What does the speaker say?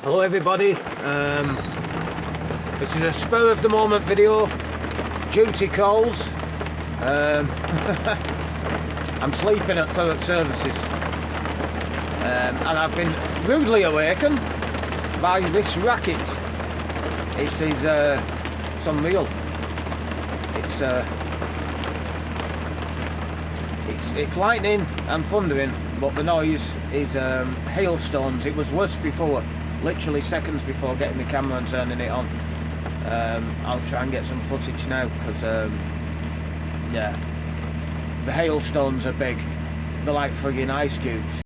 Hello everybody, this is a spur of the moment video, duty calls. I'm sleeping at Thurrock services, and I've been rudely awakened by this racket. It is it's unreal. It's lightning and thundering, but the noise is hailstones. It was worse before, literally seconds before getting the camera and turning it on. I'll try and get some footage now, because yeah, the hailstones are big. They're like friggin' ice cubes.